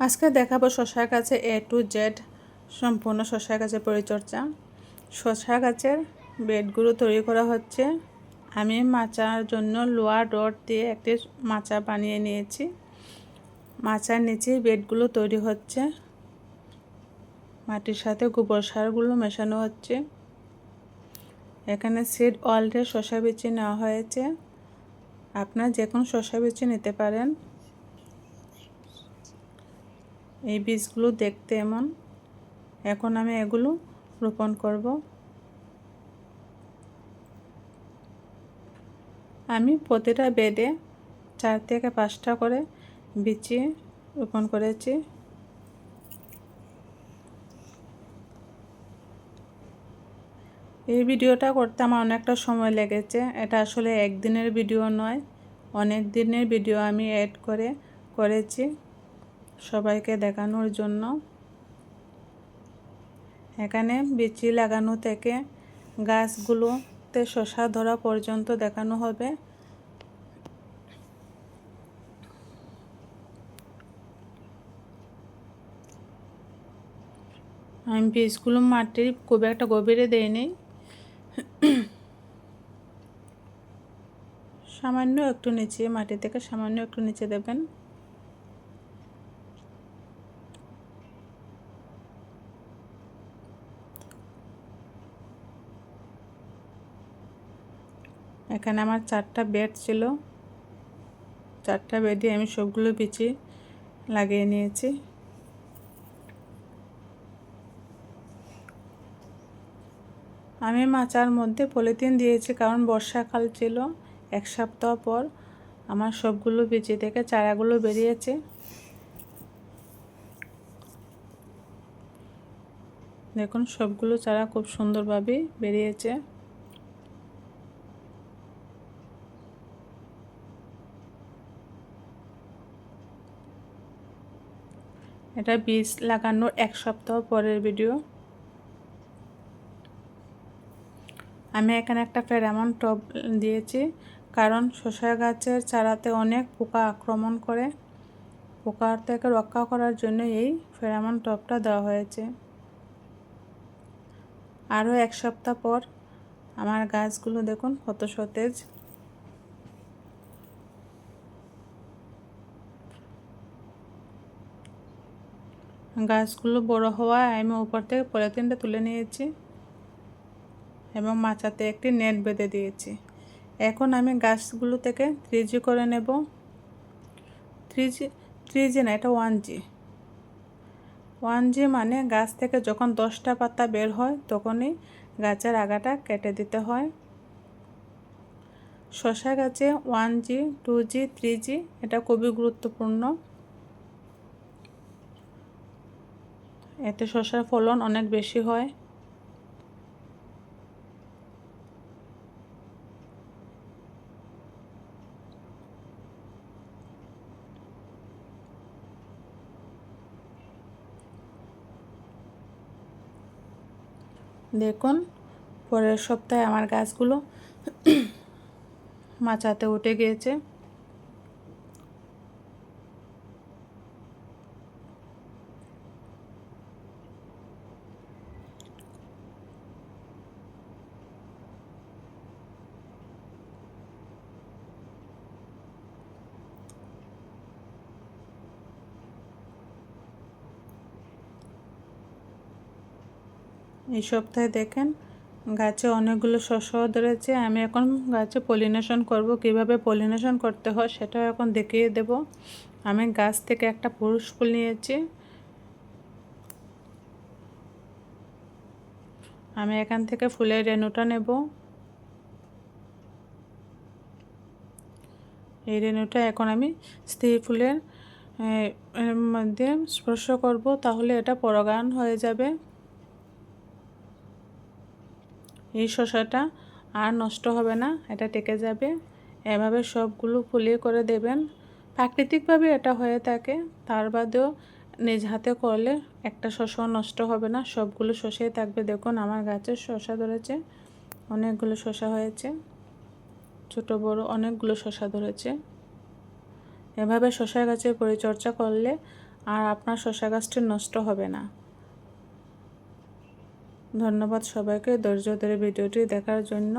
আজকে দেখাবো শশা গাছে A to Z সম্পূর্ণ শশা গাছের পরিচর্যা। শশা গাছের বেডগুলো তৈরি করা হচ্ছে। আমি মাচার জন্য লোহা রড দিয়ে একটি মাচা বানিয়ে নিয়েছি। মাচার নিচে বেডগুলো তৈরি হচ্ছে। মাটির সাথে গোবর সারগুলো মেশানো হচ্ছে। এখানে সিড অয়েলের শশা বিচি নেওয়া হয়েছে। আপনারা যে কোনো শশা বিচি নিতে পারেন। এই বীজগুলো দেখতে এমন। এখন আমি এগুলো রোপণ করব। আমি প্রতিটা বেডে 4 থেকে 5টা করে বিচি রোপণ করেছি। এই ভিডিওটা করতে আমার অনেকটা সময় লেগেছে। এটা আসলে একদিনের ভিডিও নয়, অনেক দিনের ভিডিও আমি এড করেছি সবাইকে দেখানোর জন্য। এখানে বিচি লাগানো থেকে গাছগুলোতে শশা ধরা পর্যন্ত দেখানো হবে। আমি বীজগুলো মাটির খুব একটা গভীরে দেইনি, সামান্য একটু নিচে, মাটি থেকে সামান্য একটু নিচে দেবেন। এখানে আমার 4টা বেড ছিল। 4টা বেডে আমি সবগুলো বিচি লাগিয়ে নিয়েছি। আমি মাচার মধ্যে পলিথিন দিয়েছি কারণ বর্ষাকাল ছিল। 1 সপ্তাহ পর আমার সবগুলো বিচি থেকে চারাগুলো বেরিয়েছে। দেখুন সবগুলো চারা খুব সুন্দরভাবে বেরিয়েছে। এটা বীজ লাগানোর 1 সপ্তাহ পরের ভিডিও। আমি এখানে একটা ফেরোমন টপ দিয়েছি কারণ শসা গাছের চারাতে অনেক পোকা আক্রমণ করে। পোকার থেকে রক্ষা করার জন্য এই ফেরোমন টপটা দেওয়া হয়েছে। আরও 1 সপ্তাহ পর আমার গাছগুলো দেখুন কত সতেজ। গাছগুলো বড় হওয়ায় আমি উপর থেকে পলিথিনটা তুলে নিয়েছি এবং মাচাতে একটি নেট বেঁধে দিয়েছি। এখন আমি গাছগুলো থেকে 3G করে নেব। 3G না, এটা 1G। 1G মানে গাছ থেকে যখন 10টা পাতা বের হয় তখনই গাছের আগাটা কেটে দিতে হয়। শসা গাছে 1G, 2G, 3G এটা খুবই গুরুত্বপূর্ণ। এতে শসার ফলন অনেক বেশি হয়। দেখুন পরের সপ্তাহে আমার গাছগুলো মাচাতে উঠে গিয়েছে। এই সপ্তাহে দেখেন গাছে অনেকগুলো শসাও ধরেছে। আমি এখন গাছে পলিনেশন করব। কিভাবে পলিনেশন করতে হয় সেটাও এখন দেখিয়ে দেব। আমি গাছ থেকে একটা পুরুষ ফুল নিয়েছি। আমি এখান থেকে ফুলের রেণুটা নেব। এই রেণুটা এখন আমি স্ত্রী ফুলের মধ্যে স্পর্শ করব, তাহলে এটা পরাগায়ন হয়ে যাবে। এই শসাটা আর নষ্ট হবে না, এটা টেকে যাবে। এভাবে সবগুলো ফুলিয়ে করে দেবেন। প্রাকৃতিকভাবে এটা হয়ে থাকে, তার বাদেও নিজ হাতে করলে একটা শসাও নষ্ট হবে না, সবগুলো শসাই থাকবে। দেখুন আমার গাছের শসা ধরেছে, অনেকগুলো শসা হয়েছে, ছোট বড় অনেকগুলো শসা ধরেছে। এভাবে শসা গাছের পরিচর্যা করলে আর আপনার শসা গাছটি নষ্ট হবে না। ধন্যবাদ সবাইকে ধৈর্য ধরে ভিডিওটি দেখার জন্য।